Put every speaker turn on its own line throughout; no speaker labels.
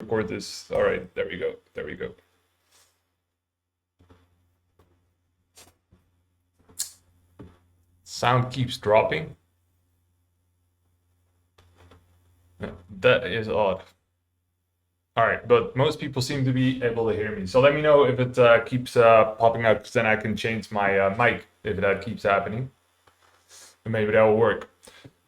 record this. All right, there we go. There we go. Sound keeps dropping. That is odd. All right, but most people seem to be able to hear me. So let me know if it keeps popping up, because then I can change my mic if that keeps happening. And maybe that will work.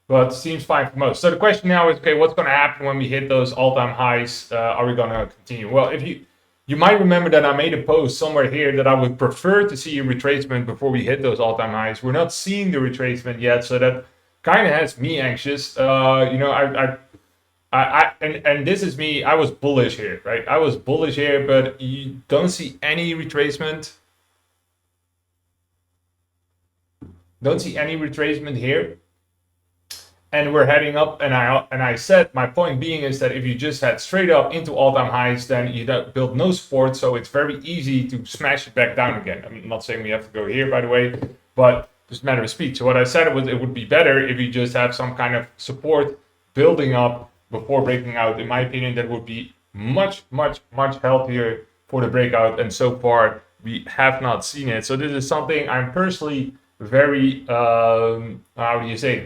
But seems fine for most. So the question now is, okay, what's going to happen when we hit those all-time highs? Are we going to continue? Well, if you might remember that I made a post somewhere here that I would prefer to see a retracement before we hit those all-time highs. We're not seeing the retracement yet, so that kind of has me anxious. And this is me. I was bullish here, right? I was bullish here, but you don't see any retracement. Don't see any retracement here. And we're heading up, and I said my point being is that if you just head straight up into all-time highs, then you don't build no support, so it's very easy to smash it back down again. I'm not saying we have to go here, by the way, but just a matter of speed. So what I said was it would be better if you just have some kind of support building up before breaking out. In my opinion, that would be much healthier for the breakout, and so far we have not seen it. So this is something I'm personally very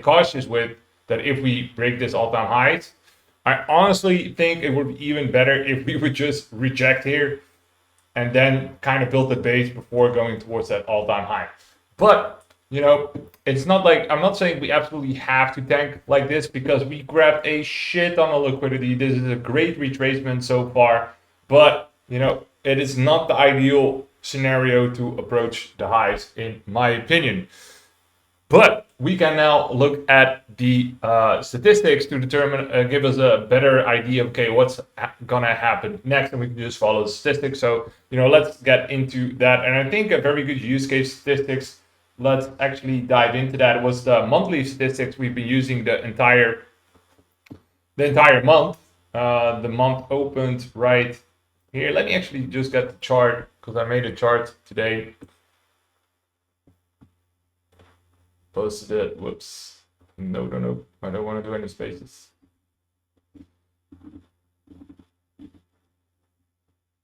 cautious with, that if we break this all-time highs. I honestly think it would be even better if we would just reject here and then kind of build the base before going towards that all-time high. But it's not like, I'm not saying we absolutely have to tank like this, because we grabbed a shit ton of liquidity. This is a great retracement so far, but it is not the ideal scenario to approach the highs, in my opinion. But we can now look at the statistics to determine, give us a better idea of, okay, what's gonna happen next, and we can just follow the statistics. So, let's get into that. And I think a very good use case statistics, let's actually dive into that, was the monthly statistics we've been using the entire month. The month opened right here. Let me actually just get the chart, because I made a chart today. Posted it. Whoops. No. I don't want to do any spaces.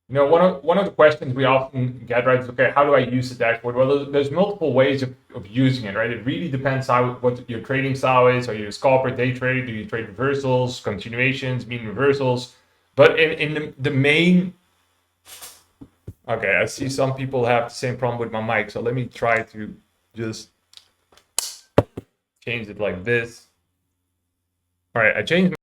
One of the questions we often get, right, is, okay, how do I use the dashboard? Well, there's multiple ways of using it, right? It really depends what your trading style is. Are you a scalper, day trader? Do you trade reversals, continuations, mean reversals? But in the main... Okay, I see some people have the same problem with my mic, so let me try to just change it like this. All right, I changed.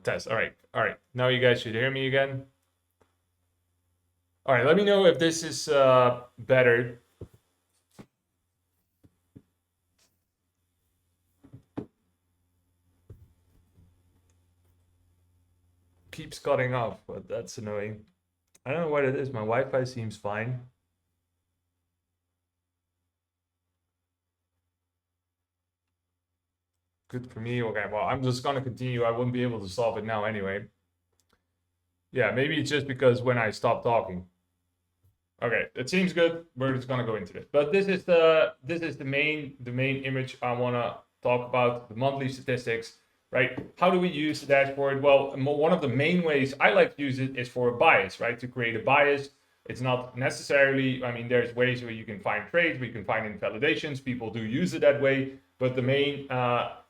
Test. All right. Now you guys should hear me again. All right, let me know if this is better. Keeps cutting off, but that's annoying. I don't know what it is. My Wi-Fi seems fine. Good for me. Okay, well, I'm just gonna continue. I wouldn't be able to solve it now anyway. Yeah, maybe it's just because when I stop talking. Okay, it seems good. We're just gonna go into this. But this is the main image I wanna talk about, the monthly statistics. Right? How do we use the dashboard? Well, one of the main ways I like to use it is for a bias, right? To create a bias. It's not necessarily, there's ways where you can find trades, where you can find invalidations. People do use it that way. But the main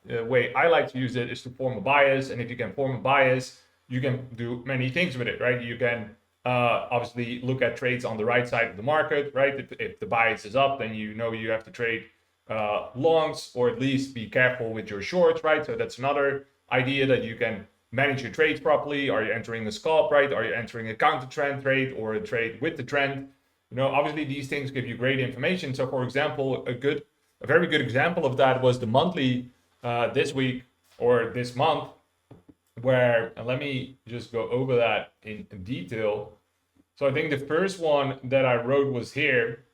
way I like to use it is to form a bias. And if you can form a bias, you can do many things with it, right? You can obviously look at trades on the right side of the market, right? If the bias is up, then you have to trade longs, or at least be careful with your shorts, right? So that's another idea, that you can manage your trades properly. Are you entering a scalp, right? Are you entering a counter trend trade or a trade with the trend? Obviously these things give you great information. So for example, a very good example of that was the monthly this week or this month, where, and let me just go over that in detail. So I think the first one that I wrote was here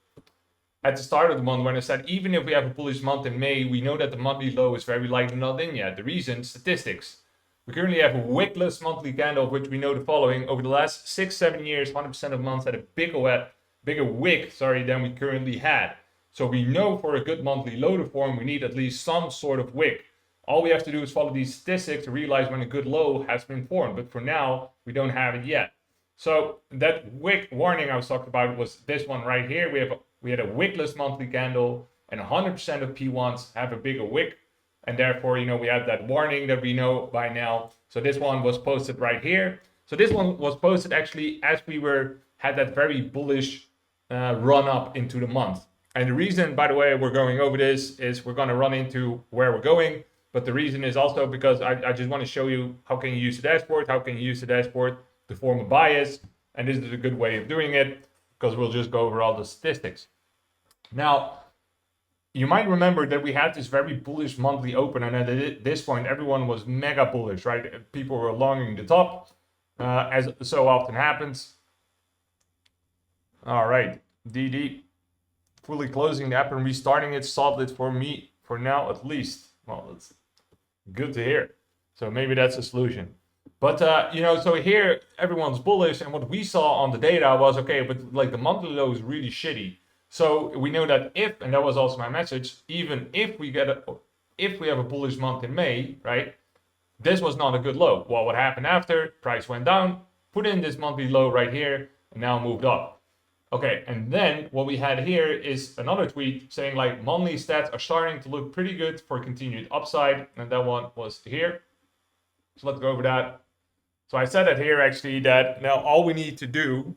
at the start of the month, when I said, even if we have a bullish month in May, we know that the monthly low is very likely not in yet. The reason, statistics. We currently have a wickless monthly candle, of which we know the following. Over the last 6-7 years, 100% of months had a big red wick, than we currently had. So we know for a good monthly low to form, we need at least some sort of wick. All we have to do is follow these statistics to realize when a good low has been formed. But for now, we don't have it yet. So that wick warning I was talking about was this one right here. We had a wickless monthly candle, and 100% of P1s have a bigger wick. And therefore, we have that warning that we know by now. So this one was posted right here. So this one was posted actually as we had that very bullish run up into the month. And the reason, by the way, we're going over this is we're going to run into where we're going. But the reason is also because I just want to show you how can you use the dashboard, to form a bias. And this is a good way of doing it because we'll just go over all the statistics. Now, you might remember that we had this very bullish monthly open, and at this point, everyone was mega bullish, right? People were longing the top, as so often happens. All right, DD, fully closing the app and restarting it, solved it for me for now at least. Well, that's good to hear. So maybe that's a solution. But so here everyone's bullish, and what we saw on the data was okay, but like the monthly low is really shitty. So we know that and that was also my message, even if we have a bullish month in May, right? This was not a good low. Well, what happened after? Price went down, put in this monthly low right here, and now moved up. Okay, and then what we had here is another tweet saying like monthly stats are starting to look pretty good for continued upside, and that one was here. So let's go over that. So I said that here actually that now all we need to do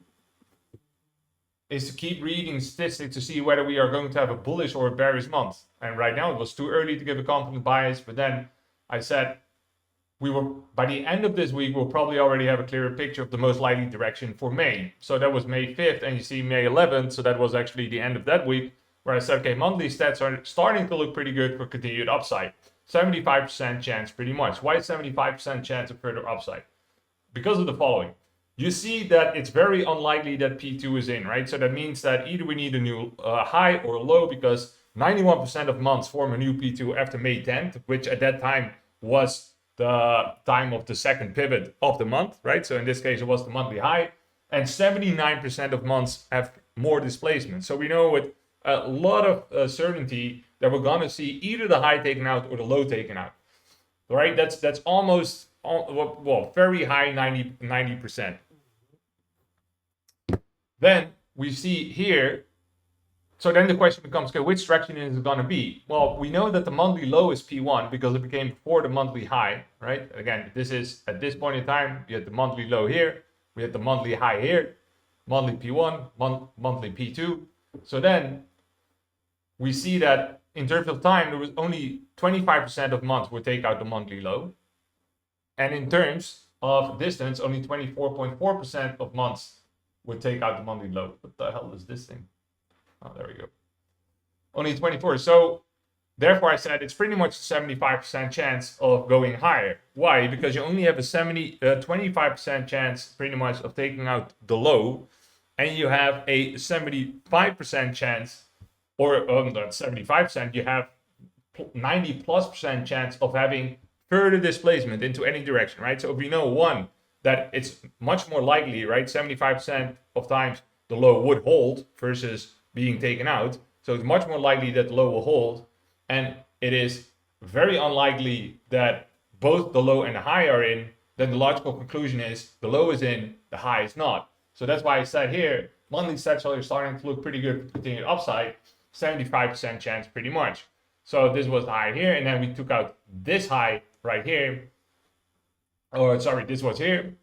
is to keep reading statistics to see whether we are going to have a bullish or a bearish month. And right now it was too early to give a confident bias, but then I said by the end of this week, we'll probably already have a clearer picture of the most likely direction for May. So that was May 5th, and you see May 11th, so that was actually the end of that week, where I said, okay, monthly stats are starting to look pretty good for continued upside. 75% chance pretty much. Why 75% chance of further upside? Because of the following. You see that it's very unlikely that P2 is in, right? So that means that either we need a new high or a low, because 91% of months form a new P2 after May 10th, which at that time was the time of the second pivot of the month, right? So in this case, it was the monthly high, and 79% of months have more displacement. So we know with a lot of certainty that we're gonna see either the high taken out or the low taken out, right? That's almost, well, very high, 90%. Then we see here, so then the question becomes, okay, which direction is it going to be? Well, we know that the monthly low is P1 because it became before the monthly high, right? Again, this is at this point in time, we had the monthly low here, we had the monthly high here, monthly P1, monthly P2. So then we see that in terms of time, there was only 25% of months would take out the monthly low. And in terms of distance, only 24.4% of months would take out the monthly low. What the hell is this thing? Oh, there we go. Only 24. So therefore I said it's pretty much a 75% chance of going higher. Why? Because you only have a 25% chance pretty much of taking out the low, and you have a 75% chance, or not 75%, you have 90+% chance of having further displacement into any direction, right? So if we know one, that it's much more likely, right? 75% of times the low would hold versus being taken out. So it's much more likely that the low will hold. And it is very unlikely that both the low and the high are in. Then the logical conclusion is the low is in, the high is not. So that's why I said here, monthly stats are starting to look pretty good for continued upside. 75% chance pretty much. So this was the high here, and then we took out this high right here. Oh, sorry, this was here.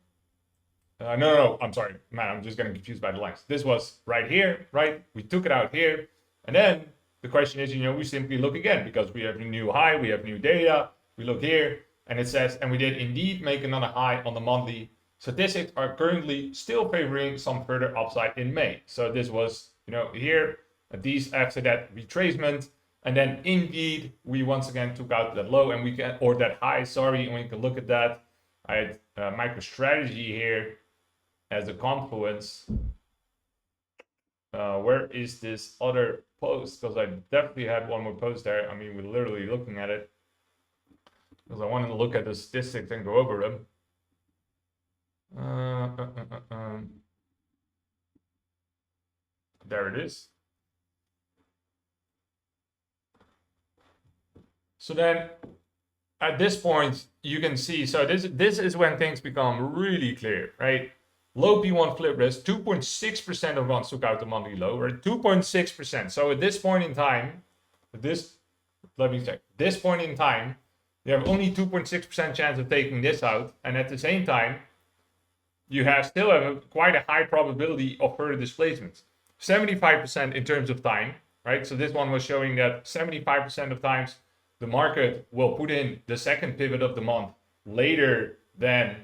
No, I'm sorry, man, I'm just getting confused by the lines. This was right here, right? We took it out here, and then the question is, we simply look again because we have a new high, we have new data. We look here, and it says, and we did indeed make another high on the monthly. Statistics are currently still favoring some further upside in May. So this was, here, these after that retracement, and then indeed we once again took out that low, and we can, or that high, sorry, and we can look at that. I had MicroStrategy here as a confluence. Where is this other post? Because I definitely had one more post there. I mean, we're literally looking at it because I wanted to look at the statistics and go over them. There it is. So then at this point, you can see, so this is when things become really clear, right? Low P1 flip risk, 2.6% of months took out the monthly low, right? 2.6%. So at this point in time, let me check. This point in time, you have only 2.6% chance of taking this out, and at the same time, you still have quite a high probability of further displacements. 75% in terms of time, right? So this one was showing that 75% of times the market will put in the second pivot of the month later than,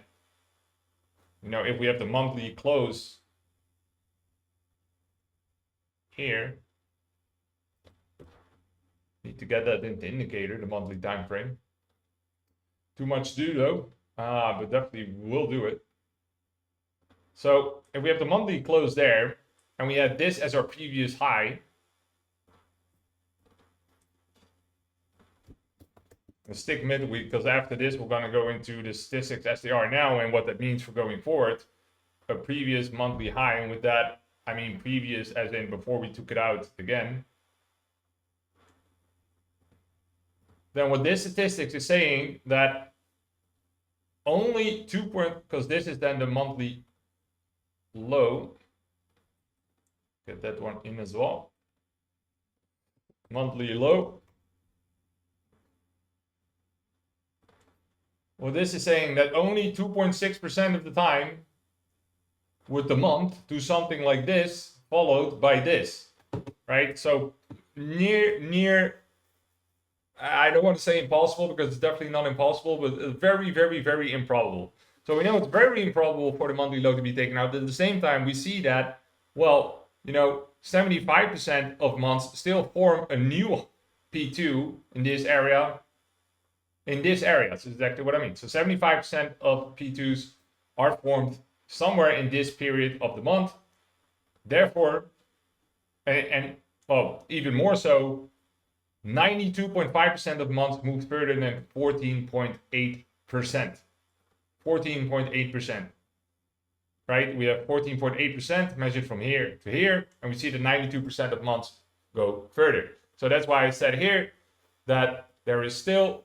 if we have the monthly close here. Need to get that into indicator, the monthly time frame. Too much to do though, but definitely will do it. So if we have the monthly close there, and we had this as our previous high, and stick midweek, because after this we're going to go into the statistics as they are now and what that means for going forward. A previous monthly high, and with that I mean previous as in before we took it out again. Then what this statistics is saying that only because this is then the monthly low. Get that one in as well. Monthly low. Well, this is saying that only 2.6% of the time would the month do something like this, followed by this, right? So near, I don't want to say impossible because it's definitely not impossible, but very, very, very improbable. So we know it's very improbable for the monthly low to be taken out. At the same time, we see that, 75% of months still form a new P2 in this area. That's exactly what I mean. So 75% of P2s are formed somewhere in this period of the month. Therefore, and even more so, 92.5% of months moved further than 14.8%. 14.8%. Right? We have 14.8% measured from here to here, and we see that 92% of months go further. So that's why I said here that there is still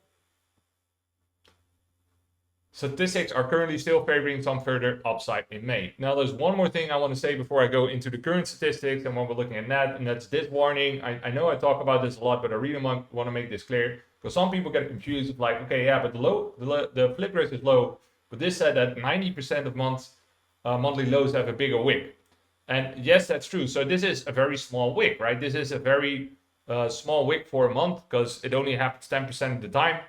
statistics are currently still favoring some further upside in May. Now, there's one more thing I want to say before I go into the current statistics and when we're looking at that, and that's this warning. I know I talk about this a lot, but I really want to make this clear because some people get confused of like, okay, yeah, but the flip risk is low, but this said that 90% of monthly lows have a bigger wick. And yes, that's true. So this is a very small wick, right? This is a very small wick for a month because it only happens 10% of the time.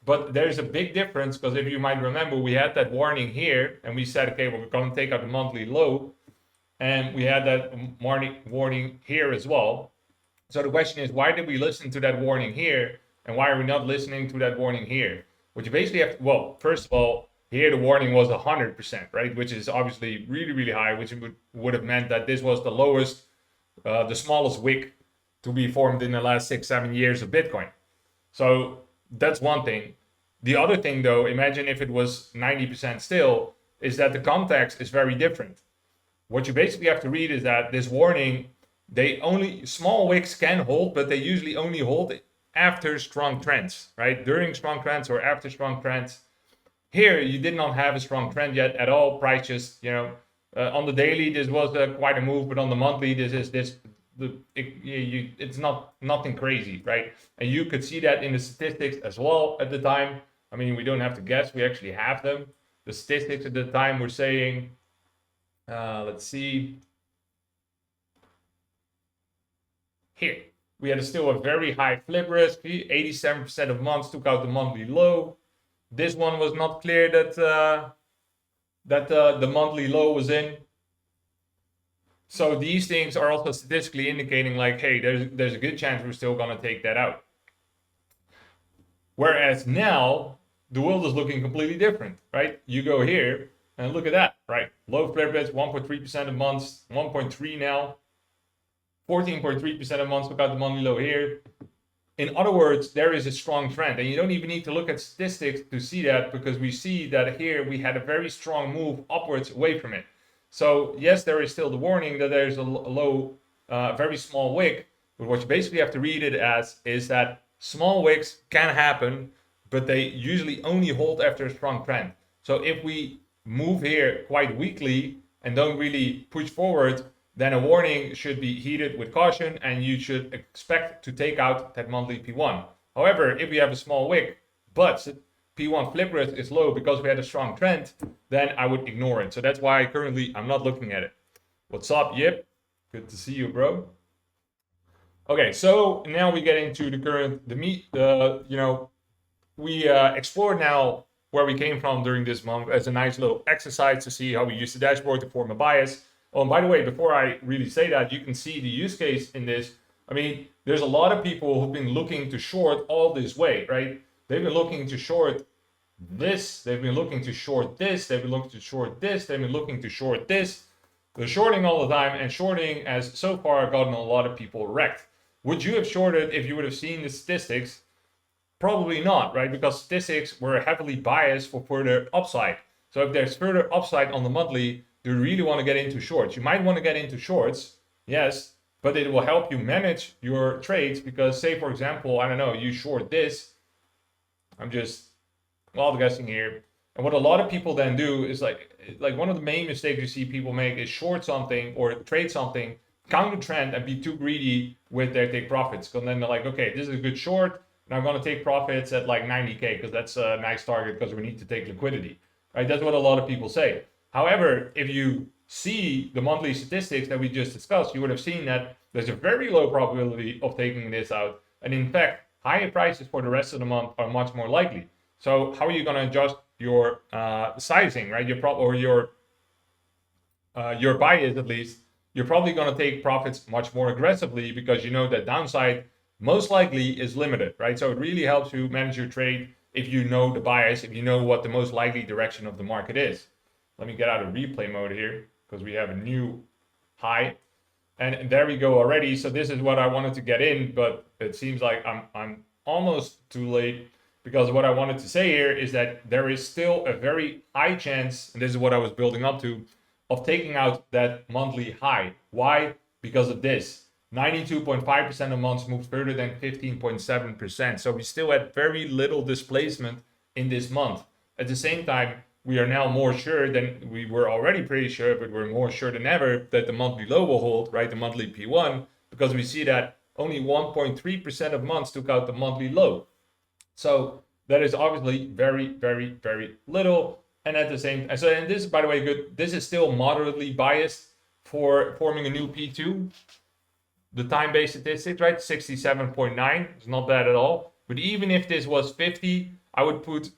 But there's a big difference because if you might remember, we had that warning here and we said, okay, well, we're going to take out the monthly low. And we had that warning here as well. So the question is, why did we listen to that warning here? And why are we not listening to that warning here? Which you basically have to, well, first of all, here the warning was 100%, right? Which is obviously really, really high, which would have meant that this was the lowest, the smallest wick to be formed in the last 6-7 years of Bitcoin. So that's one thing. The other thing, though, imagine if it was 90% still, is that the context is very different. What you basically have to read is that this warning, small wicks can hold, but they usually only hold after strong trends, right? During strong trends or after strong trends. Here, you did not have a strong trend yet at all. Price just, on the daily, this was quite a move, but on the monthly, it's nothing crazy, right? And you could see that in the statistics as well at the time. I mean, we don't have to guess, we actually have them. The statistics at the time were saying, let's see. Here, we had still a very high flip risk. 87% of months took out the monthly low. This one was not clear that the monthly low was in. So these things are also statistically indicating like, hey, there's a good chance we're still going to take that out. Whereas now, the world is looking completely different, right? You go here and look at that, right? Low flip risk, 1.3% of months, 1.3 now. 14.3% of months took out the monthly low here. In other words, there is a strong trend. And you don't even need to look at statistics to see that because we see that here we had a very strong move upwards away from it. So yes, there is still the warning that there's a low very small wick. But what you basically have to read it as is that small wicks can happen, but they usually only hold after a strong trend. So if we move here quite weakly and don't really push forward, then a warning should be heeded with caution and you should expect to take out that monthly P1. However, if we have a small wick, but P1 flip risk is low because we had a strong trend, then I would ignore it. So that's why currently I'm not looking at it. What's up, Yip? Good to see you, bro. Okay, so now we get into the meat. We explored now where we came from during this month as a nice little exercise to see how we use the dashboard to form a bias. Oh, and by the way, before I really say that, you can see the use case in this. I mean, there's a lot of people who've been looking to short all this way, right? They've been looking to short this, they've been looking to short this, they've been looking to short this, they've been looking to short this. They're shorting all the time, and shorting has so far gotten a lot of people wrecked. Would you have shorted if you would have seen the statistics? Probably not, right? Because statistics were heavily biased for further upside. So if there's further upside on the monthly, do you really want to get into shorts? You might want to get into shorts, yes, but it will help you manage your trades because, say, for example, I don't know, you short this. I'm just wild guessing here. And what a lot of people then do is like one of the main mistakes you see people make is short something or trade something, counter trend, and be too greedy with their take profits. Because then they're like, okay, this is a good short, and I'm going to take profits at like 90K because that's a nice target because we need to take liquidity, right? That's what a lot of people say. However, if you see the monthly statistics that we just discussed, you would have seen that there's a very low probability of taking this out. And in fact, higher prices for the rest of the month are much more likely. So how are you going to adjust your sizing, right? Your bias, at least. You're probably going to take profits much more aggressively because you know that downside most likely is limited, right? So it really helps you manage your trade if you know the bias, if you know what the most likely direction of the market is. Let me get out of replay mode here because we have a new high. And there we go already. So this is what I wanted to get in, but it seems like I'm almost too late because what I wanted to say here is that there is still a very high chance, and this is what I was building up to, of taking out that monthly high. Why? Because of this. 92.5% of months moved further than 15.7%. So we still had very little displacement in this month. At the same time, we are now more sure than we were already pretty sure, but we're more sure than ever that the monthly low will hold, right? The monthly P1, because we see that only 1.3% of months took out the monthly low. So that is obviously very, very, very little. And at the same time, and this is, by the way, good. This is still moderately biased for forming a new P2. The time-based statistics, right? 67.9. It's not bad at all. But even if this was 50, I would put,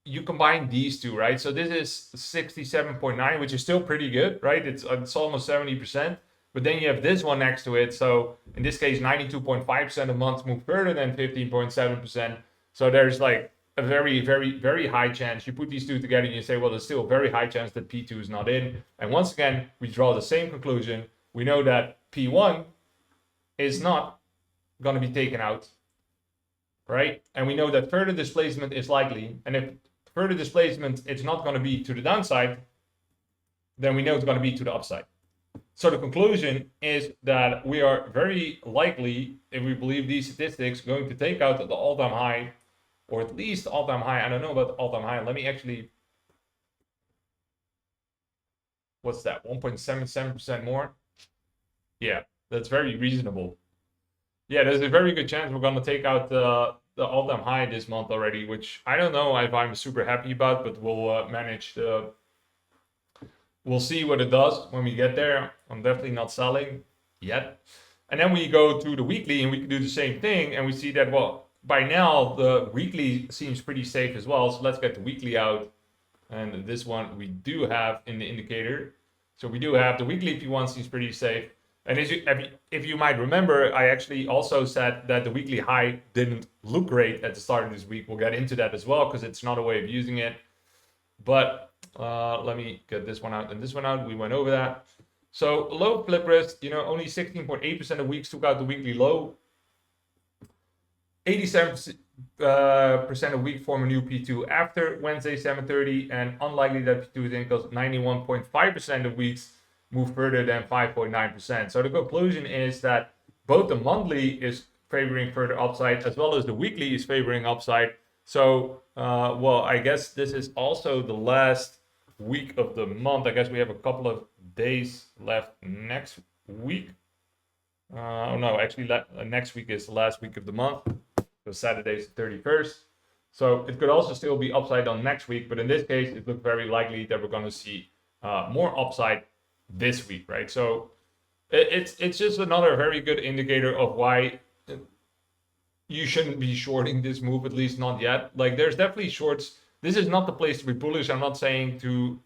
you combine these two, right? So this is 67.9, which is still pretty good, right? It's almost 70%. But then you have this one next to it. So in this case, 92.5% of months move further than 15.7%. So there's like a very, very, very high chance. You put these two together and you say, well, there's still a very high chance that P2 is not in. And once again, we draw the same conclusion. We know that P1 is not going to be taken out, right? And we know that further displacement is likely. And if further displacement, it's not going to be to the downside, then we know it's going to be to the upside. So the conclusion is that we are very likely, if we believe these statistics, going to take out the all-time high, or at least all-time high. I don't know about all-time high. Let me actually, what's that? 1.77% more? Yeah, that's very reasonable. Yeah, there's a very good chance we're going to take out the all-time high this month already, which I don't know if I'm super happy about, but we'll manage the... We'll see what it does when we get there. I'm definitely not selling yet. And then we go to the weekly and we can do the same thing. And we see that, well, by now the weekly seems pretty safe as well. So let's get the weekly out. And this one we do have in the indicator. So we do have the weekly P1 seems pretty safe. And if you might remember, I actually also said that the weekly high didn't look great at the start of this week. We'll get into that as well because it's not a way of using it. But let me get this one out and this one out. We went over that. So low flip risk, only 16.8% of weeks took out the weekly low. 87% of week form a new P2 after Wednesday 7:30, and unlikely that P2 is in because 91.5% of weeks move further than 5.9%. So the conclusion is that both the monthly is favoring further upside as well as the weekly is favoring upside. So, well, I guess this is also the last week of the month. I guess we have a couple of days left next week. Oh no, actually next week is the last week of the month. So Saturday is the 31st. So it could also still be upside on next week, but in this case, it looks very likely that we're going to see more upside this week, right? So it's just another very good indicator of why you shouldn't be shorting this move, at least not yet. Like there's definitely shorts. This is not the place to be bullish. I'm not saying to,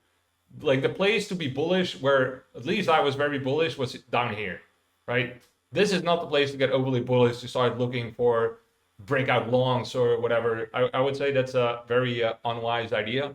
like the place to be bullish where at least I was very bullish was down here, right? This is not the place to get overly bullish to start looking for breakout longs or whatever. I would say that's a very unwise idea.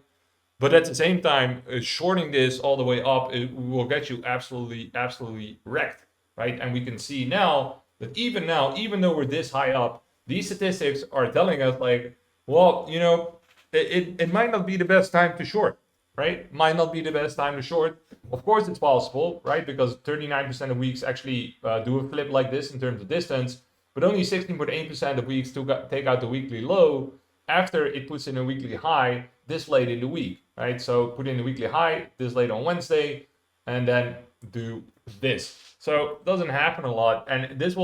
But at the same time, shorting this all the way up, it will get you absolutely wrecked, right? And we can see now that even though we're this high up, these statistics are telling us like, well, you know, it might not be the best time to short, right? Might not be the best time to short. Of course, it's possible, right? Because 39% of weeks actually do a flip like this in terms of distance, but only 16.8% of weeks take out the weekly low after it puts in a weekly high this late in the week, right? So put in the weekly high this late on Wednesday and then do this. So it doesn't happen a lot, and this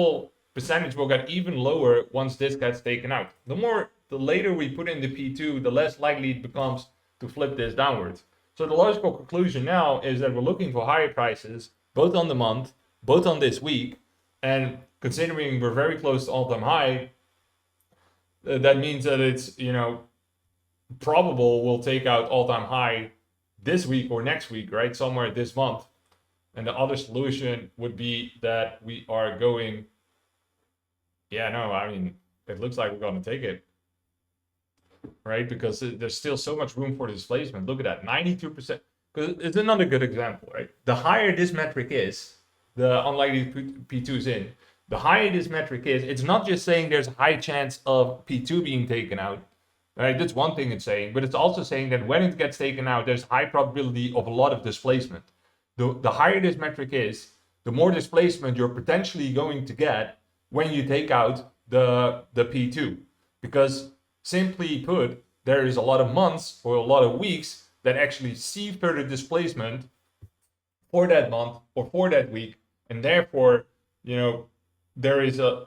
percentage will get even lower once this gets taken out. The later we put in the P2, the less likely it becomes to flip this downwards. So the logical conclusion now is that we're looking for higher prices, both on the month, both on this week, and considering we're very close to all-time high, that means that it's, you know, probable we'll take out all-time high this week or next week, right? Somewhere this month. And the other solution would be that we are going, yeah, no, I mean, it looks like we're going to take it, right? Because there's still so much room for displacement. Look at that, 92%. Because it's another good example, right? The higher this metric is, the unlikely P2's in, the higher this metric is, it's not just saying there's a high chance of P2 being taken out, right? That's one thing it's saying, but it's also saying that when it gets taken out, there's high probability of a lot of displacement. The higher this metric is, the more displacement you're potentially going to get when you take out the P2. Because simply put, there is a lot of months or a lot of weeks that actually see further displacement for that month or for that week, and therefore, you know, there is a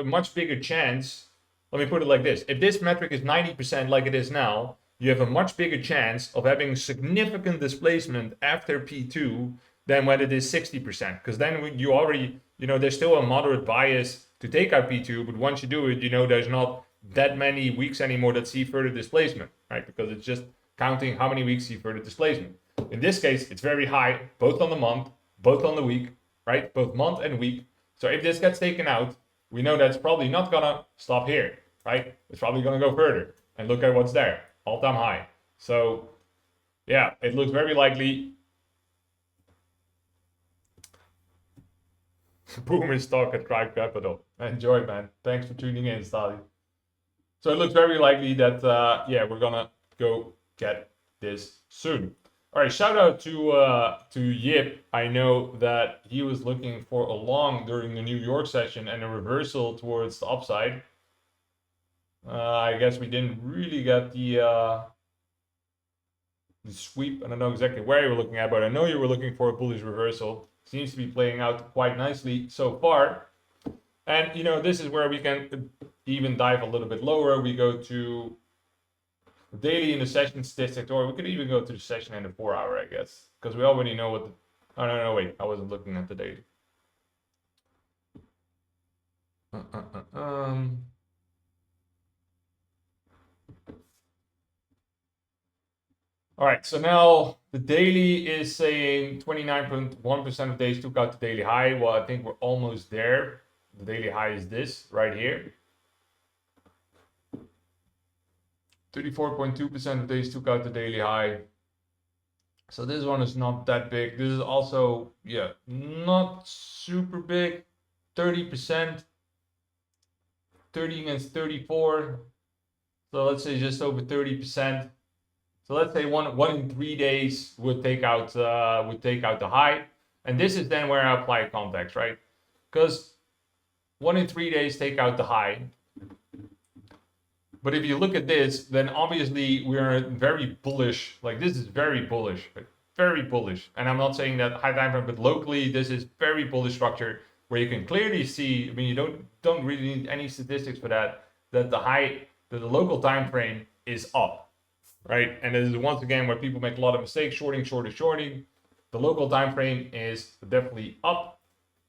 much bigger chance. Let me put it like this: if this metric is 90% like it is now, you have a much bigger chance of having significant displacement after P2 than when it is 60%. Because then you already, you know, there's still a moderate bias to take out P2, but once you do it, you know, there's not that many weeks anymore that see further displacement, right? Because it's just counting how many weeks see further displacement. In this case, it's very high, both on the month, both on the week, right? Both month and week. So if this gets taken out, we know that's probably not gonna stop here, right? It's probably gonna go further. And look at what's there, all-time high. So yeah, it looks very likely. Boomer stock at Tribe Capital. Enjoy, man. Thanks for tuning in, Stali. So it looks very likely that, yeah, we're gonna go get this soon. All right, shout out to Yip. I know that he was looking for a long during the New York session and a reversal towards the upside. I guess we didn't really get the sweep. I don't know exactly where you were looking at, but I know you were looking for a bullish reversal. Seems to be playing out quite nicely so far. And, you know, this is where we can even dive a little bit lower. We go to daily in the session statistics, or we could even go to the session in the 4 hour, I guess, because we already know what the, oh no, wait, I wasn't looking at the daily. All right, so now the daily is saying 29.1% of days took out the daily high. Well, I think we're almost there. The daily high is this right here. 34.2% of days took out the daily high. So this one is not that big. This is also, yeah, not super big. 30%, 30 against 34. So let's say just over 30%. So let's say one in 3 days would take out the high, and this is then where I apply context, right? Because 1 in 3 days take out the high. But if you look at this, then obviously we're very bullish. Like this is very bullish, very bullish. And I'm not saying that high time frame, but locally this is very bullish structure where you can clearly see. I mean, you don't really need any statistics for that. That the local time frame is up, right? And this is once again where people make a lot of mistakes: shorting. The local time frame is definitely up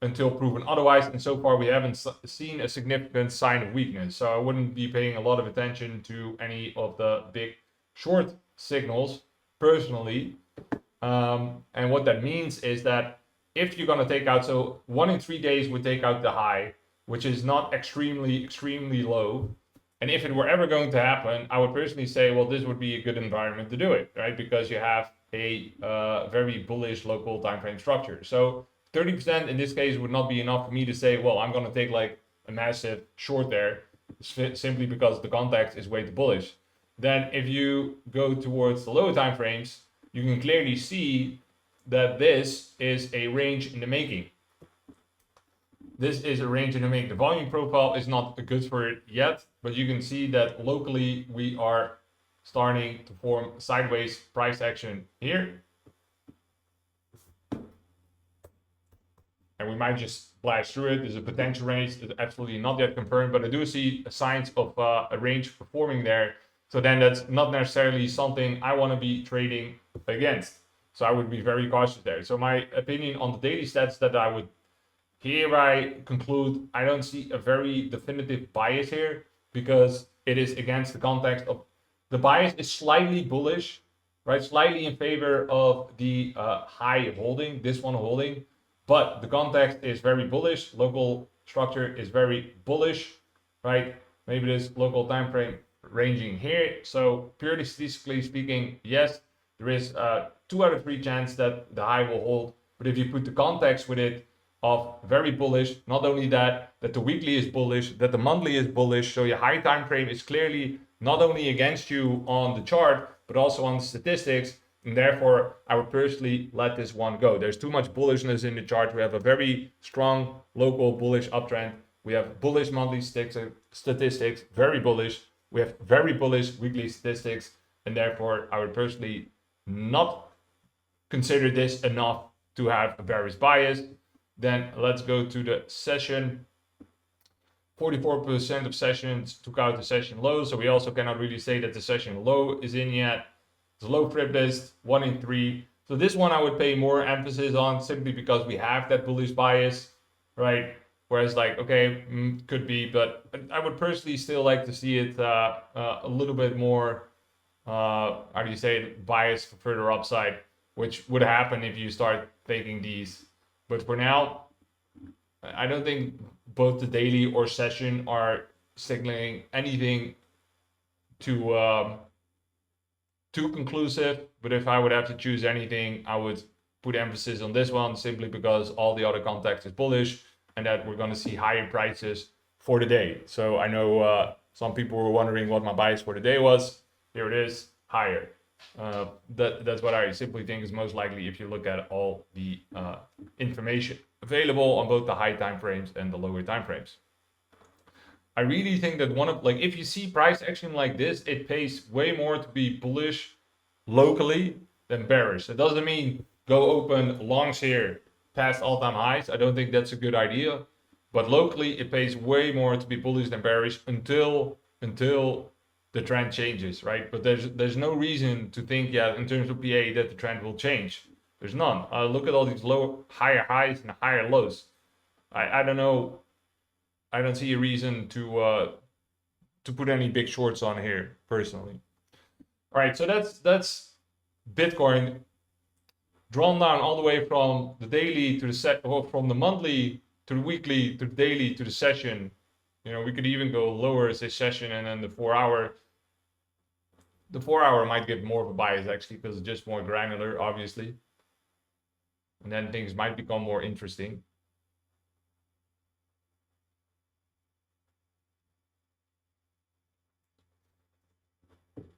until proven otherwise, and so far we haven't seen a significant sign of weakness. So I wouldn't be paying a lot of attention to any of the big short signals personally. And what that means is that if you're going to take out, so 1 in 3 days would take out the high, which is not extremely low. And if it were ever going to happen, I would personally say, well, this would be a good environment to do it, right? Because you have a very bullish local time frame structure. So 30% in this case would not be enough for me to say, well, I'm going to take like a massive short there simply because the context is way too bullish. Then if you go towards the lower time frames, you can clearly see that this is a range in the making. This is a range in the making. The volume profile is not good for it yet, but you can see that locally we are starting to form sideways price action here. And we might just blast through it. There's a potential range. It's absolutely not yet confirmed, but I do see signs of a range performing there. So then that's not necessarily something I want to be trading against. So I would be very cautious there. So my opinion on the daily stats that I would hereby conclude, I don't see a very definitive bias here because it is against the context of the bias is slightly bullish, right? Slightly in favor of the high holding, this one holding. But the context is very bullish. Local structure is very bullish, right? Maybe this local time frame ranging here. So purely statistically speaking, yes, there is 2 out of 3 chance that the high will hold. But if you put the context with it of very bullish, not only that the weekly is bullish, that the monthly is bullish. So your high time frame is clearly not only against you on the chart, but also on the statistics. And therefore, I would personally let this one go. There's too much bullishness in the chart. We have a very strong local bullish uptrend. We have bullish monthly statistics, very bullish. We have very bullish weekly statistics. And therefore, I would personally not consider this enough to have a bearish bias. Then let's go to the session. 44% of sessions took out the session low. So we also cannot really say that the session low is in yet. It's low Friblist, 1 in 3. So this one I would pay more emphasis on simply because we have that bullish bias, right? Whereas like, okay, could be, but I would personally still like to see it a little bit more, how do you say it, bias for further upside, which would happen if you start taking these. But for now, I don't think both the daily or session are signaling anything too conclusive. But if I would have to choose anything, I would put emphasis on this one simply because all the other context is bullish and that we're going to see higher prices for the day. So I know some people were wondering what my bias for the day was. Here it is, higher. That's what I simply think is most likely if you look at all the information available on both the high time frames and the lower time frames. I really think that if you see price action like this, it pays way more to be bullish locally than bearish. It doesn't mean go open longs here past all-time highs. I don't think that's a good idea. But locally, it pays way more to be bullish than bearish until the trend changes, right? But there's no reason to think yet in terms of PA that the trend will change. There's none. Look at all these higher highs and higher lows. I don't know. I don't see a reason to put any big shorts on here personally. All right, so that's Bitcoin drawn down all the way from the daily to the from the monthly to the weekly to the daily to the session. You know, we could even go lower as a session, and then the 4 hour. The 4 hour might get more of a bias actually because it's just more granular, obviously. And then things might become more interesting.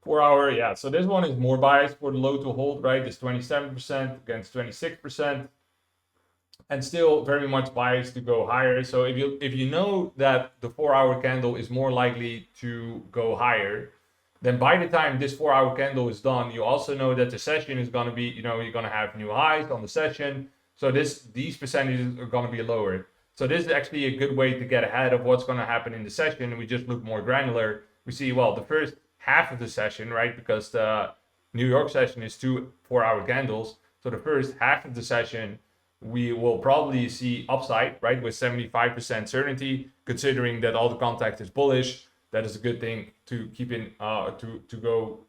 4 hour, yeah. So this one is more biased for the low to hold, right? It's 27% against 26%, and still very much biased to go higher. So if you know that the 4 hour candle is more likely to go higher, then by the time this 4 hour candle is done, you also know that the session is going to be, you're going to have new highs on the session. So these percentages are going to be lower. So this is actually a good way to get ahead of what's going to happen in the session. We just look more granular. We see, well, the first half of the session, right? Because the New York session is 2 4 hour candles. So the first half of the session, we will probably see upside, right? With 75% certainty, considering that all the contact is bullish. That is a good thing to keep in, to go,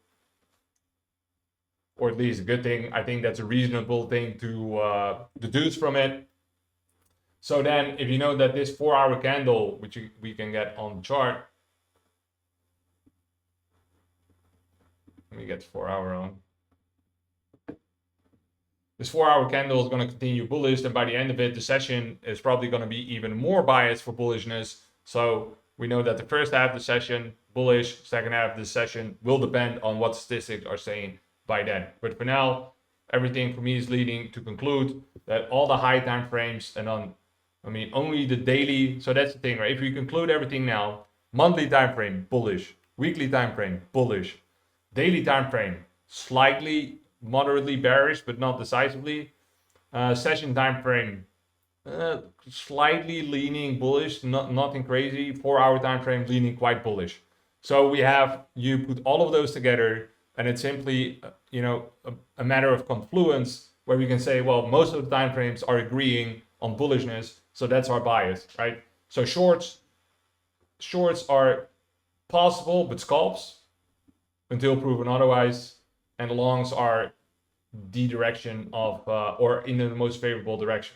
or at least a good thing. I think that's a reasonable thing to deduce from it. So then if you know that this 4 hour candle, which we can get on the chart, let me get 4 hour on. This 4 hour candle is going to continue bullish, and by the end of it, the session is probably going to be even more biased for bullishness. So we know that the first half of the session, bullish, second half of the session will depend on what statistics are saying by then. But for now, everything for me is leading to conclude that all the high time frames and only the daily. So that's the thing, right? If we conclude everything now, monthly time frame, bullish, weekly time frame, bullish, daily time frame, slightly moderately bearish, but not decisively. Session time frame, slightly leaning bullish, nothing crazy. 4 hour time frame leaning quite bullish. So you put all of those together, and it's simply a matter of confluence where we can say, well, most of the time frames are agreeing on bullishness, so that's our bias, right? So shorts are possible, but scalps until proven otherwise, and longs are the direction of or in the most favorable direction.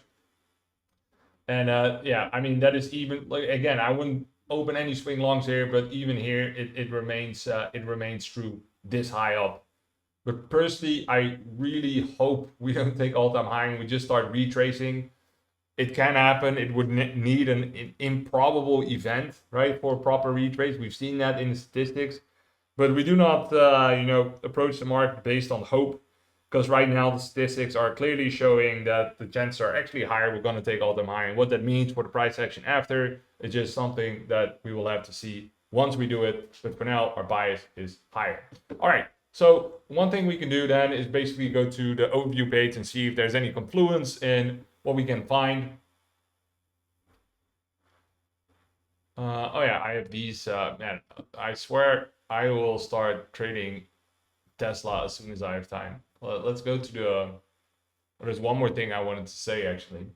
And that is even, like, again, I wouldn't open any swing longs here, but even here it remains true this high up. But personally, I really hope we don't take all-time high and we just start retracing. It can happen. It would need an improbable event, right, for proper retrace. We've seen that in the statistics. But we do not, approach the market based on hope, because right now the statistics are clearly showing that the chances are actually higher. We're going to take all-time high, and what that means for the price action after is just something that we will have to see once we do it. But for now, our bias is higher. All right. So one thing we can do then is basically go to the overview page and see if there's any confluence in what we can find. I have these. Man, I swear I will start trading Tesla as soon as I have time. Let's go to there's one more thing I wanted to say actually.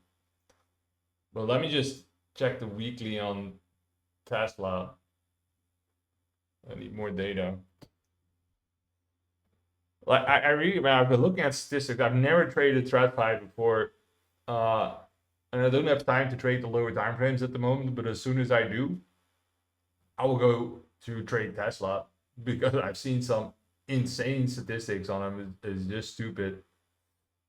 But let me just check the weekly on Tesla. I need more data. Like I really, man, I've been looking at statistics. I've never traded TradFi before, and I don't have time to trade the lower time frames at the moment. But as soon as I do, I will go to trade Tesla, because I've seen some insane statistics on them. It's just stupid.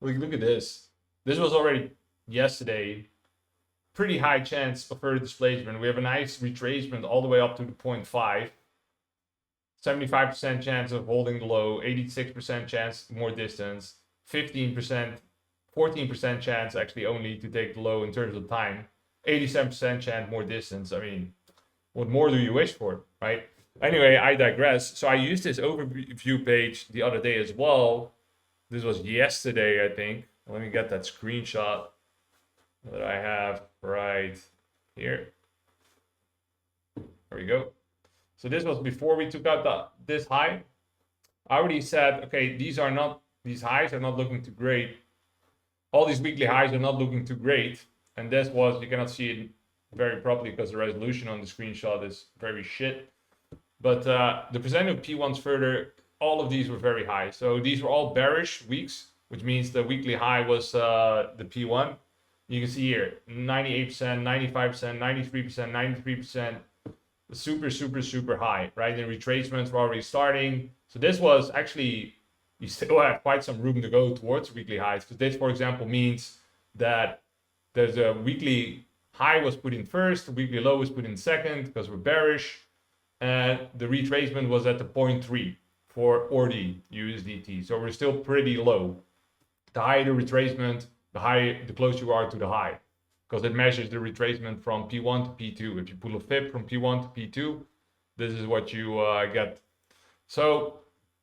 Look at this. This was already yesterday. Pretty high chance of further displacement. We have a nice retracement all the way up to the 0.5. 75% chance of holding the low, 86% chance more distance, 15%, 14% chance actually only to take the low in terms of time, 87% chance more distance. I mean, what more do you wish for, right? Anyway, I digress. So I used this overview page the other day as well. This was yesterday, I think. Let me get that screenshot that I have right here. There we go. So this was before we took out this high. I already said, okay, these highs are not looking too great. All these weekly highs are not looking too great. And this was, you cannot see it very properly because the resolution on the screenshot is very shit. But the percentage of P1s further, all of these were very high. So these were all bearish weeks, which means the weekly high was the P1. You can see here, 98%, 95%, 93%, 93%. Super, super, super high, right? And retracements were already starting. So this was actually, you still have quite some room to go towards weekly highs. Because this, for example, means that there's a weekly high was put in first, the weekly low was put in second because we're bearish. And the retracement was at the 0.3 for ORD USDT. So we're still pretty low. The higher the retracement, the closer you are to the high, because it measures the retracement from P1 to P2. If you pull a fib from P1 to P2, this is what you get. So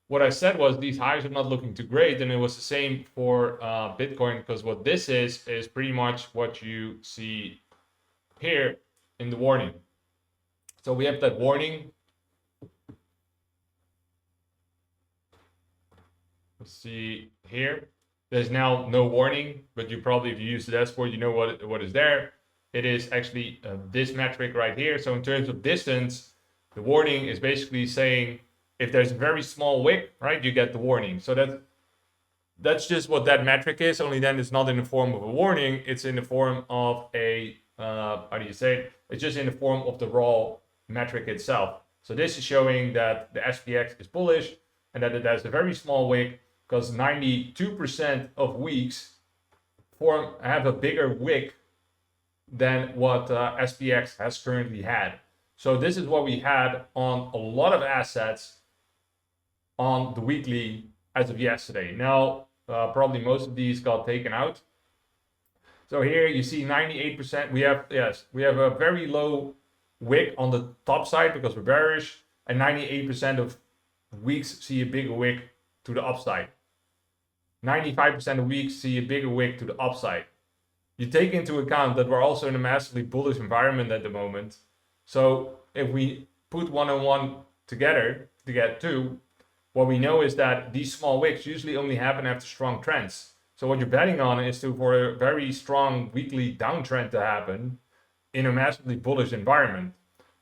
what I said was these highs are not looking too great, and it was the same for Bitcoin, because what this is pretty much what you see here in the warning. So we have that warning. Let's see here. There's now no warning, but you probably, if you use the dashboard, you know what is there. It is actually this metric right here. So in terms of distance, the warning is basically saying if there's a very small wick, right, you get the warning. So that's just what that metric is. Only then it's not in the form of a warning. It's in the form of a how do you say it? It's just in the form of the raw metric itself. So this is showing that the SPX is bullish and that it has a very small wick, because 92% of weeks have a bigger wick than what SPX has currently had. So this is what we had on a lot of assets on the weekly as of yesterday. Now, probably most of these got taken out. So here you see 98%. We have a very low wick on the top side because we're bearish, and 98% of weeks see a bigger wick to the upside. 95% of weeks see a bigger wick to the upside. You take into account that we're also in a massively bullish environment at the moment. So if we put 1 and 1 together to get 2, what we know is that these small wicks usually only happen after strong trends. So what you're betting on is for a very strong weekly downtrend to happen in a massively bullish environment.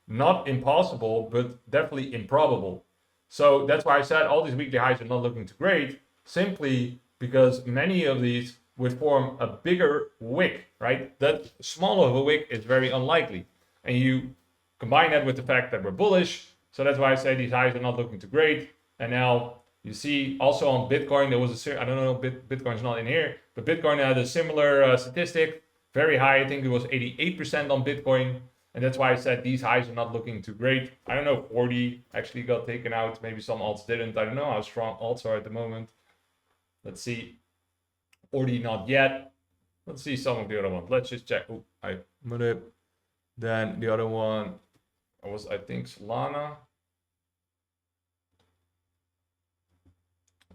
Not impossible, but definitely improbable. So that's why I said all these weekly highs are not looking too great, simply because many of these would form a bigger wick, right? That small of a wick is very unlikely. And you combine that with the fact that we're bullish. So that's why I say these highs are not looking too great. And now you see also on Bitcoin, there was I don't know, Bitcoin's not in here, but Bitcoin had a similar statistic, very high. I think it was 88% on Bitcoin. And that's why I said these highs are not looking too great. I don't know if 40 actually got taken out. Maybe some alts didn't. I don't know how strong alts are at the moment. Let's see. 40 not yet. Let's see some of the other ones. Let's just check. Oh, I put it. Then the other one was, I think, Solana.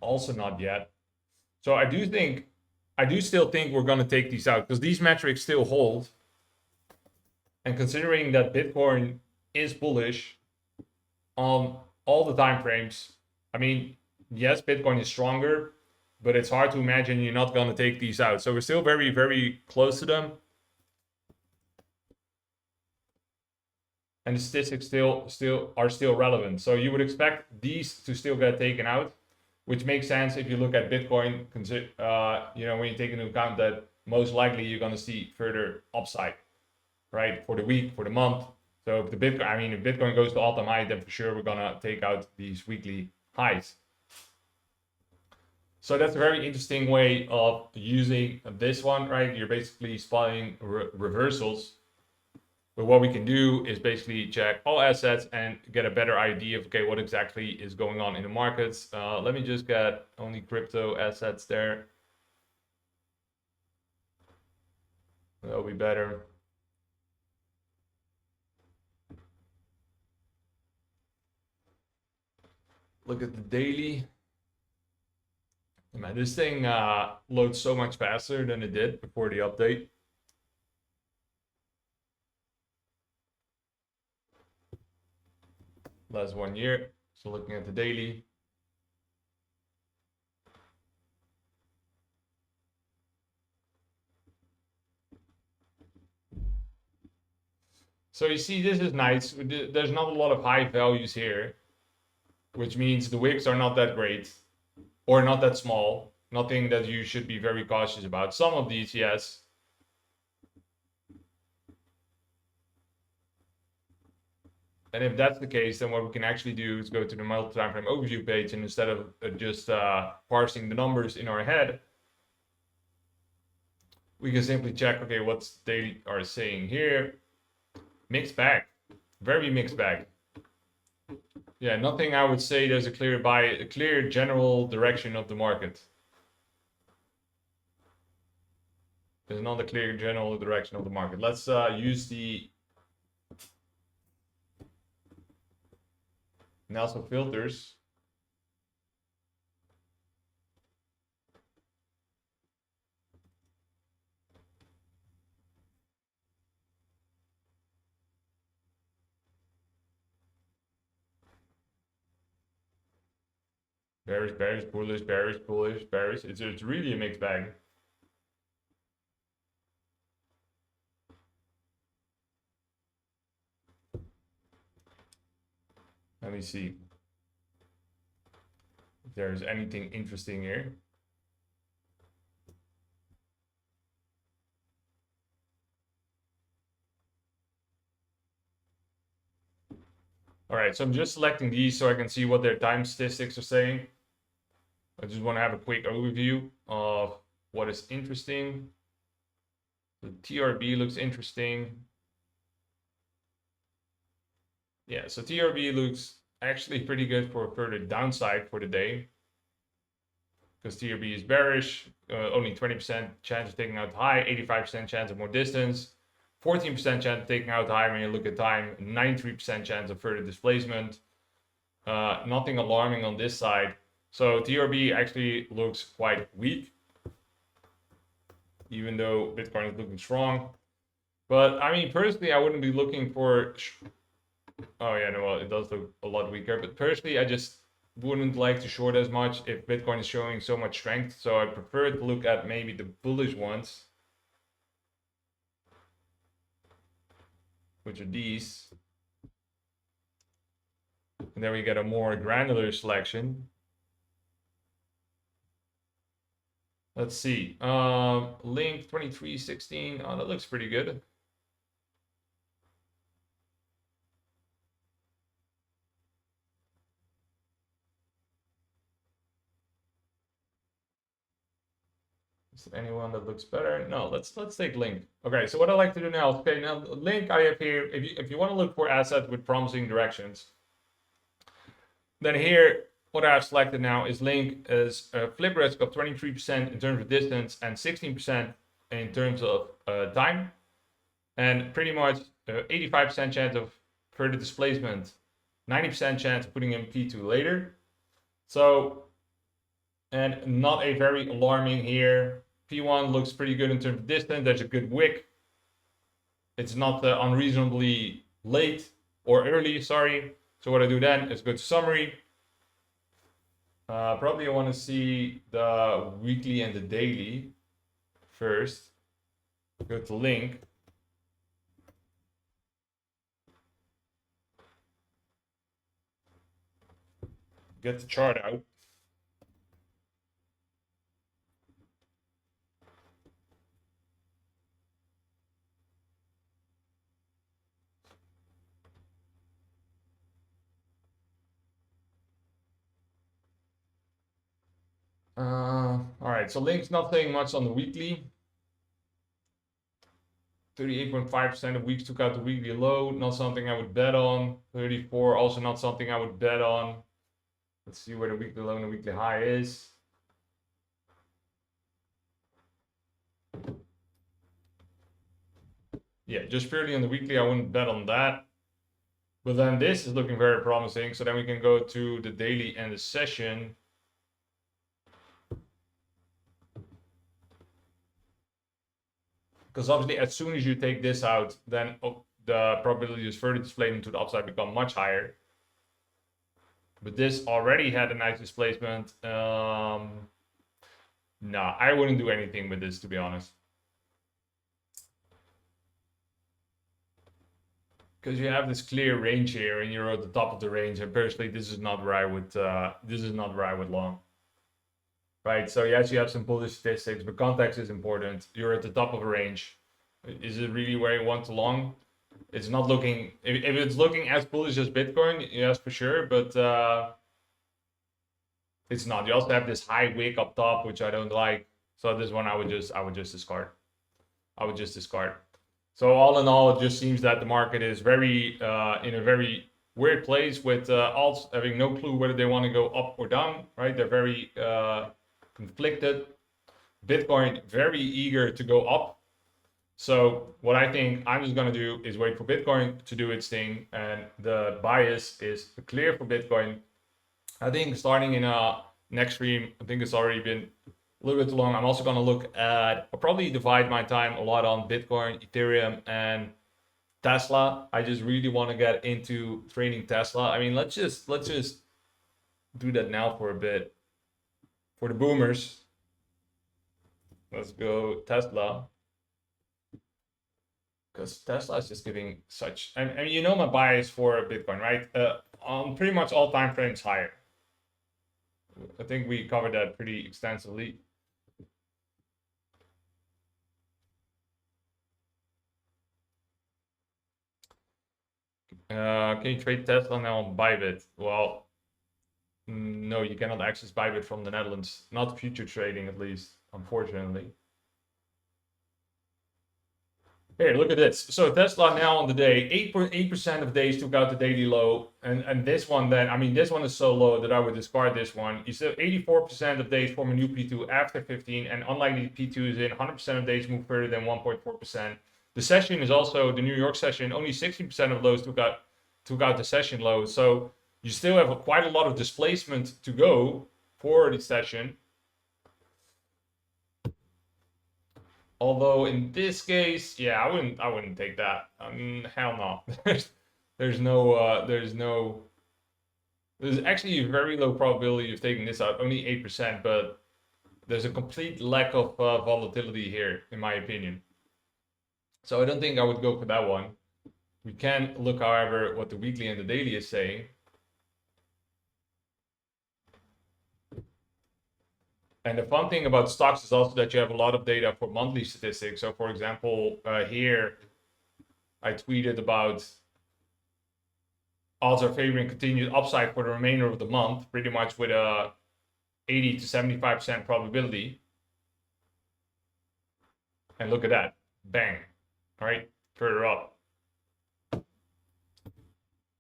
Also not yet. So I do still think we're going to take these out because these metrics still hold. And considering that Bitcoin is bullish on all the time frames, I mean, yes, Bitcoin is stronger, but it's hard to imagine you're not going to take these out. So we're still very, very close to them. And the statistics are still relevant. So you would expect these to still get taken out, which makes sense if you look at Bitcoin, when you take into account that most likely you're going to see further upside, right? For the week, for the month. So if Bitcoin goes to all-time high, then for sure we're going to take out these weekly highs. So that's a very interesting way of using this one, right? You're basically spotting reversals. But what we can do is basically check all assets and get a better idea of, okay, what exactly is going on in the markets. Let me just get only crypto assets there. That'll be better. Look at the daily. Man, this thing loads so much faster than it did before the update. Last 1 year. So looking at the daily. So you see, this is nice. There's not a lot of high values here, which means the wicks are not that great or not that small. Nothing that you should be very cautious about. Some of these, yes. And if that's the case, then what we can actually do is go to the multi-time frame overview page, and instead of just parsing the numbers in our head, we can simply check, okay, what's they are saying here. Mixed bag, very mixed bag. Yeah, nothing I would say there's a clear general direction of the market. There's not a clear general direction of the market. Let's use the Nelson filters. Bearish, bullish, bearish. It's really a mixed bag. Let me see if there's anything interesting here. All right, so I'm just selecting these so I can see what their time statistics are saying. I just want to have a quick overview of what is interesting. The TRB looks interesting. Yeah, so TRB looks actually pretty good for a further downside for the day. Because TRB is bearish, only 20% chance of taking out the high, 85% chance of more distance, 14% chance of taking out the high when you look at time, 93% chance of further displacement. Nothing alarming on this side. So TRB actually looks quite weak, even though Bitcoin is looking strong. But I mean, personally, I wouldn't be looking for. Oh yeah, no, well, it does look a lot weaker. But personally, I just wouldn't like to short as much if Bitcoin is showing so much strength. So I prefer to look at maybe the bullish ones, which are these. And then we get a more granular selection. Let's see. Link 2316. Oh, that looks pretty good. Is there anyone that looks better? No, let's take Link. Okay, so what I like to do now, okay, now Link I have here, if you want to look for assets with promising directions, then here what I have selected now is Link is a flip risk of 23% in terms of distance and 16% in terms of time, and pretty much 85% chance of further displacement, 90% chance of putting in P2 later. So, and not a very alarming here. P1 looks pretty good in terms of distance. There's a good wick. It's not unreasonably late or early, sorry. So what I do then is go to summary. Probably I want to see the weekly and the daily first. Go to Link. Get the chart out. All right, so Link's not saying much on the weekly. 38.5% of weeks took out the weekly low, not something I would bet on. 34, also not something I would bet on. Let's see where the weekly low and the weekly high is. Yeah, just purely on the weekly, I wouldn't bet on that. But then this is looking very promising. So then we can go to the daily and the session. Because obviously, as soon as you take this out, then the probability is further displayed to the upside become much higher. But this already had a nice displacement. No, I wouldn't do anything with this, to be honest. Because you have this clear range here, and you're at the top of the range. And personally, this is not where I would. This is not where I would long. Right. So yes, you have some bullish statistics, but context is important. You're at the top of a range. Is it really where you want to long? It's not looking. If it's looking as bullish as Bitcoin, yes, for sure. But it's not. You also have this high wick up top, which I don't like. So this one I would just discard. I would just discard. So all in all, it just seems that the market is very in a very weird place with alts having no clue whether they want to go up or down, right? They're very conflicted. Bitcoin very eager to go up. So what I think I'm just going to do is wait for Bitcoin to do its thing, and the bias is clear for Bitcoin. I think starting in next stream, I think it's already been a little bit too long. I'm also going to look at, I'll probably divide my time a lot on Bitcoin, Ethereum, and Tesla. I just really want to get into trading Tesla. I mean, let's just do that now for a bit. For the boomers, let's go Tesla. Because Tesla is just giving such, and you know my bias for Bitcoin, right? On pretty much all time frames higher. I think we covered that pretty extensively. Can you trade Tesla now on Bybit? Well, no, you cannot access Bybit from the Netherlands. Not future trading, at least, unfortunately. Here, look at this. So Tesla now on the day, 8.8% of days took out the daily low. And this one then, I mean, this one is so low that I would discard this one. You said 84% of days form a new P2 after 15. And unlikely P2 is in 100% of days move further than 1.4%. The session is also, the New York session, only 16% of lows took out the session low. So you still have quite a lot of displacement to go for the session. Although in this case, yeah, I wouldn't take that. Hell no. there's actually a very low probability of taking this out, only 8%, but there's a complete lack of volatility here, in my opinion. So I don't think I would go for that one. We can look, however, what the weekly and the daily is saying. And the fun thing about stocks is also that you have a lot of data for monthly statistics. So for example, here I tweeted about odds are favoring continued upside for the remainder of the month, pretty much with a 80 to 75% probability. And look at that, bang, all right, further up.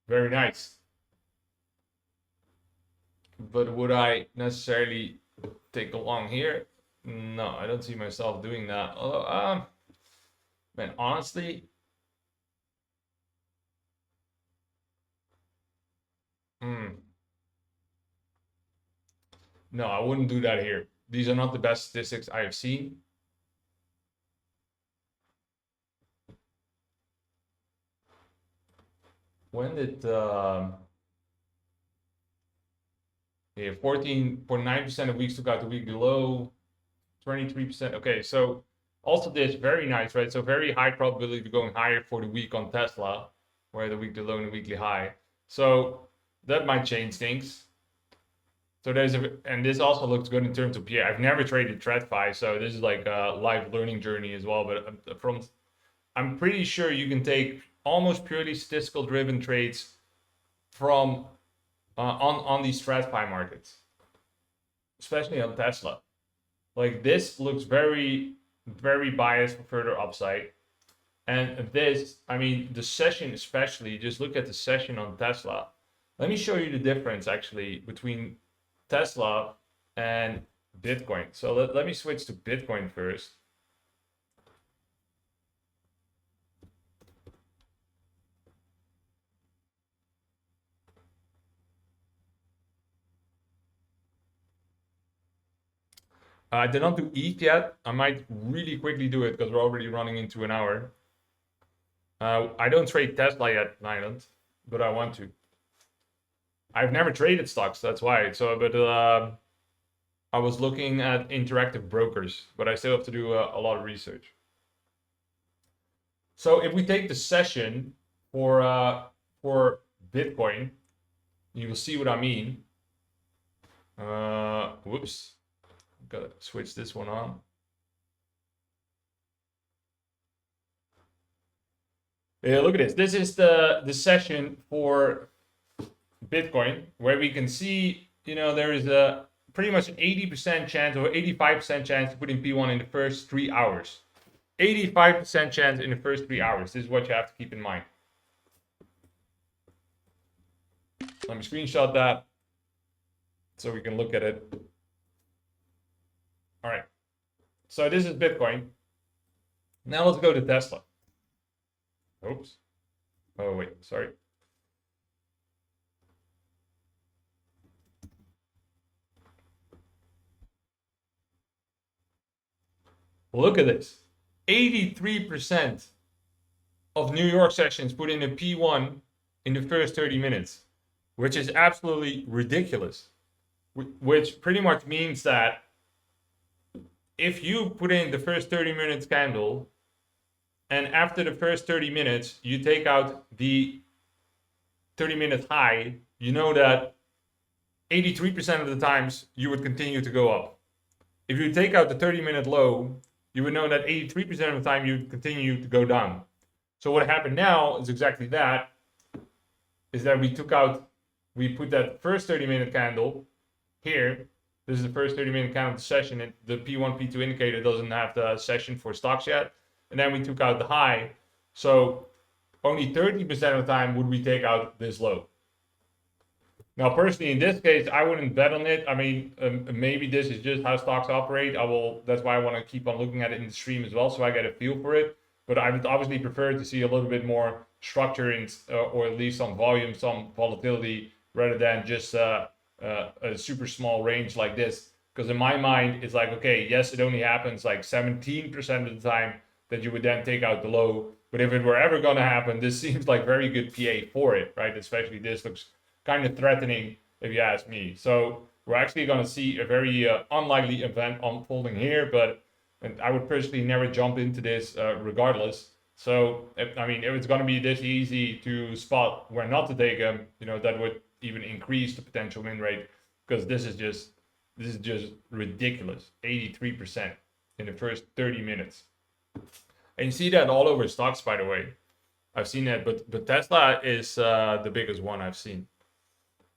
Very nice. But would I necessarily take along here? No, I don't see myself doing that. Although, man, honestly, no, I wouldn't do that here. These are not the best statistics I have seen. When did yeah, 14.9% of weeks took out the week below, 23%. Okay, so also this very nice, right? So very high probability of going higher for the week on Tesla, where the weekly low and the weekly high. So that might change things. So there's and this also looks good in terms of, yeah, I've never traded TradFi, so this is like a live learning journey as well. But I'm pretty sure you can take almost purely statistical driven trades from on these TradFi markets, especially on Tesla. Like this looks very, very biased for further upside. And this, I mean, the session especially, just look at the session on Tesla. Let me show you the difference actually between Tesla and Bitcoin. So let me switch to Bitcoin first. I did not do ETH yet. I might really quickly do it because we're already running into an hour. I don't trade Tesla yet, Nyland, but I want to. I've never traded stocks, that's why. So, but I was looking at interactive brokers, but I still have to do a lot of research. So if we take the session for Bitcoin, you will see what I mean. Whoops. Gotta switch this one on. Yeah, look at this. This is the session for Bitcoin, where we can see, there is a pretty much an 80% chance or 85% chance to put in P1 in the first 3 hours. 85% chance in the first 3 hours. This is what you have to keep in mind. Let me screenshot that so we can look at it. All right. So this is Bitcoin. Now let's go to Tesla. Oops. Oh, wait. Sorry. Look at this. 83% of New York sessions put in a P1 in the first 30 minutes, which is absolutely ridiculous. Which pretty much means that if you put in the first 30 minutes candle, and after the first 30 minutes, you take out the 30-minute high, you know that 83% of the times you would continue to go up. If you take out the 30-minute low, you would know that 83% of the time you continue to go down. So what happened now is exactly that, is that we put that first 30-minute candle here. This is the first 30-minute candle of the session, and the P1, P2 indicator doesn't have the session for stocks yet. And then we took out the high. So only 30% of the time would we take out this low. Now, personally, in this case, I wouldn't bet on it. I mean, maybe this is just how stocks operate. That's why I want to keep on looking at it in the stream as well, so I get a feel for it. But I would obviously prefer to see a little bit more structure or at least some volume, some volatility, rather than just a super small range like this. Because in my mind, it's like, okay, yes, it only happens like 17% of the time that you would then take out the low. But if it were ever going to happen, this seems like very good PA for it, right? Especially this looks kind of threatening, if you ask me. So we're actually going to see a very unlikely event unfolding here, but I would personally never jump into this regardless. So, if it's going to be this easy to spot where not to take them, that would even increase the potential win rate, because this is just ridiculous. 83% in the first 30 minutes. And you see that all over stocks, by the way. I've seen that, but Tesla is the biggest one I've seen.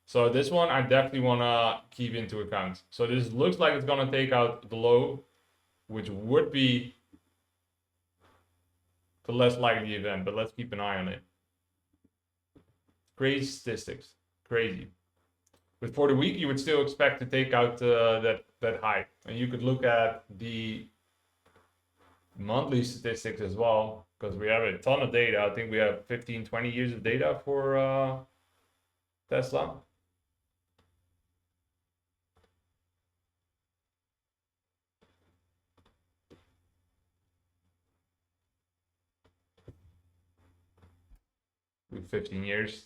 So this one I definitely want to keep into account. So this looks like it's going to take out the low, which would be the less likely event, but let's keep an eye on it. Crazy statistics. Crazy. But for the week, you would still expect to take out that high. And you could look at the monthly statistics as well, because we have a ton of data. I think we have 15, 20 years of data for Tesla. With 15 years.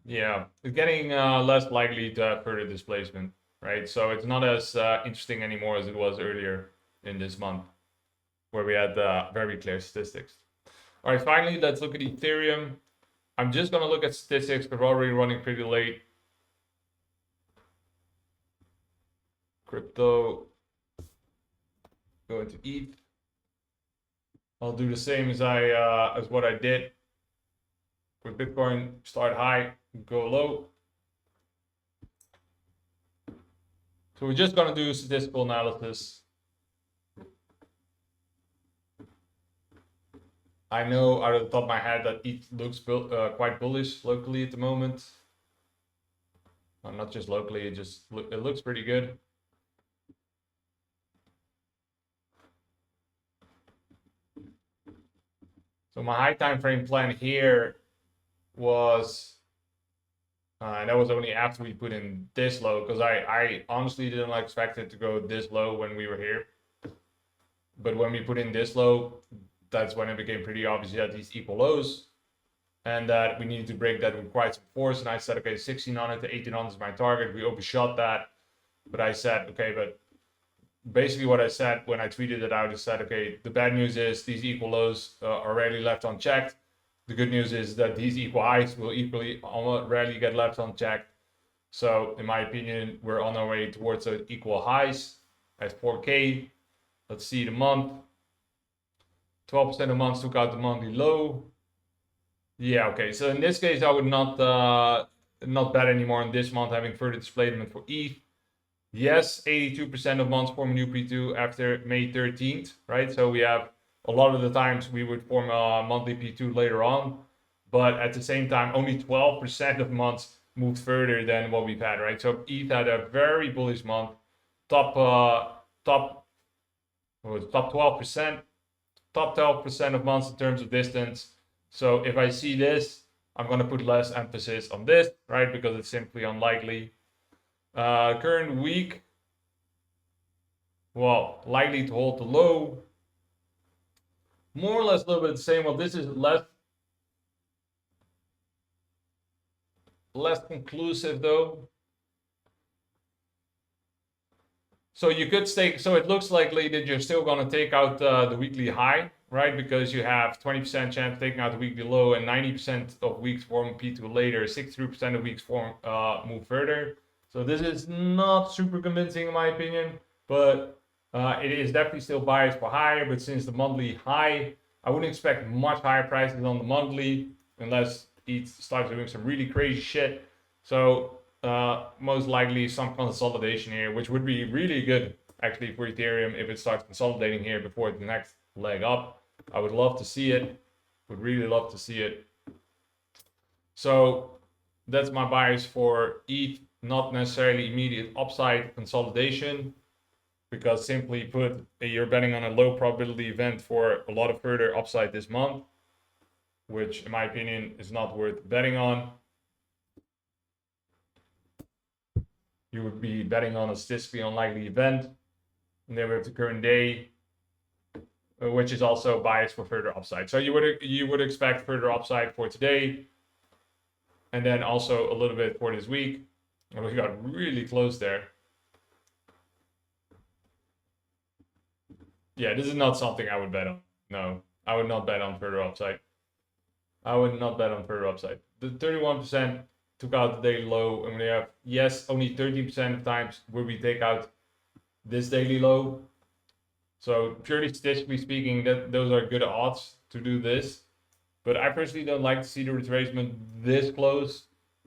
Yeah, it's getting less likely to have further displacement, right? So it's not as interesting anymore as it was earlier in this month, where we had very clear statistics. All right, finally, let's look at Ethereum. I'm just going to look at statistics because we're already running pretty late. Crypto, go into ETH. I'll do the same as what I did with Bitcoin. Start high, go low. So we're just going to do statistical analysis. I know out of the top of my head that ETH looks quite bullish locally at the moment. Well, not just locally, it looks pretty good. So my high time frame plan here was, that was only after we put in this low, because I honestly didn't expect it to go this low when we were here. But when we put in this low, that's when it became pretty obvious that these equal lows, and that we needed to break that with quite some force. And I said, okay, 1600 to 1800 is my target. We overshot that, but I said, okay, but basically what I said when I tweeted it out is said, okay, the bad news is these equal lows are rarely left unchecked. The good news is that these equal highs will equally rarely get left unchecked. So in my opinion, we're on our way towards equal highs at 4K. Let's see the month. 12% of months took out the monthly low. Yeah, okay. So in this case, I would not bet anymore on this month having further displacement for ETH. Yes, 82% of months form a new P2 after May 13th, right? So we have a lot of the times we would form a monthly P2 later on, but at the same time, only 12% of months moved further than what we've had, right? So ETH had a very bullish month, top 12%, top 12% of months in terms of distance. So if I see this, I'm going to put less emphasis on this, right? Because it's simply unlikely. Current week, well, likely to hold the low. More or less a little bit the same. Well, this is less conclusive though. So you could stay, so it looks likely that you're still going to take out the weekly high, right? Because you have 20% chance of taking out the weekly low, and 90% of weeks form P2 later, 63% of weeks form move further. So this is not super convincing in my opinion, but it is definitely still biased for higher. But since the monthly high, I wouldn't expect much higher prices on the monthly unless it starts doing some really crazy shit. So most likely some consolidation here, which would be really good actually for Ethereum if it starts consolidating here before the next leg up. I would love to see it. Would really love to see it. So that's my bias for ETH, not necessarily immediate upside consolidation, because simply put, you're betting on a low probability event for a lot of further upside this month, which in my opinion is not worth betting on. You would be betting on a statistically unlikely event. And then we have the current day, which is also biased for further upside. So you would expect further upside for today, and then also a little bit for this week. And we got really close there. Yeah, this is not something I would bet on. No, I would not bet on further upside. I would not bet on further upside. The 31% took out the daily low, and we have, yes, only 13% of times where we take out this daily low. So purely statistically speaking, those are good odds to do this. But I personally don't like to see the retracement this close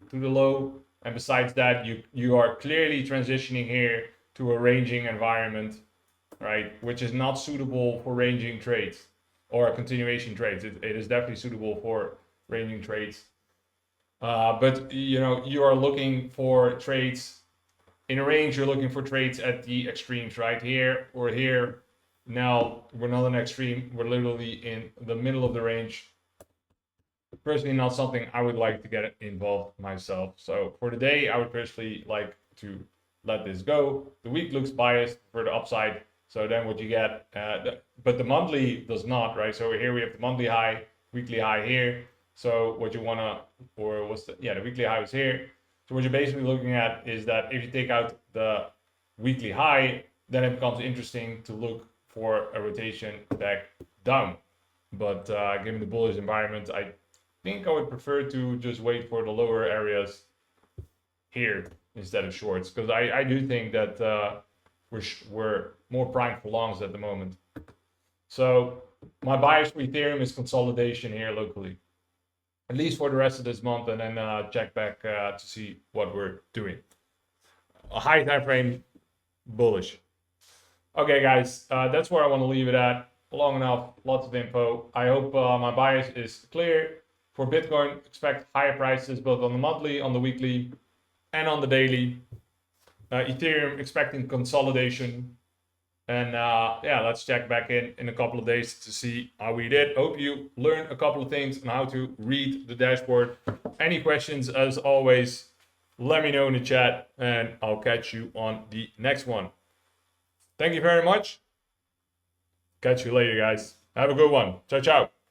to the low. And besides that, you are clearly transitioning here to a ranging environment, right? Which is not suitable for ranging trades or continuation trades. It is definitely suitable for ranging trades. But you are looking for trades in a range. You're looking for trades at the extremes, right? Here or here. Now we're not an extreme. We're literally in the middle of the range. Personally, not something I would like to get involved myself. So for today, I would personally like to let this go. The week looks biased for the upside. So then what you get, but the monthly does not, right? So here we have the monthly high, weekly high here. So what you want to, or what's the weekly high was here. So what you're basically looking at is that if you take out the weekly high, then it becomes interesting to look for a rotation back down. But given the bullish environment, I think I would prefer to just wait for the lower areas here instead of shorts, because I do think that we're more primed for longs at the moment. So my bias for Ethereum is consolidation here locally, at least for the rest of this month, and then check back to see what we're doing. A high time frame bullish. Okay, guys, that's where I want to leave it at. Long enough, lots of info. I hope my bias is clear. For Bitcoin, expect higher prices both on the monthly, on the weekly, and on the daily. Ethereum, expecting consolidation. And let's check back in a couple of days to see how we did. Hope you learned a couple of things on how to read the dashboard. Any questions, as always, let me know in the chat, and I'll catch you on the next one. Thank you very much. Catch you later, guys. Have a good one. Ciao, ciao.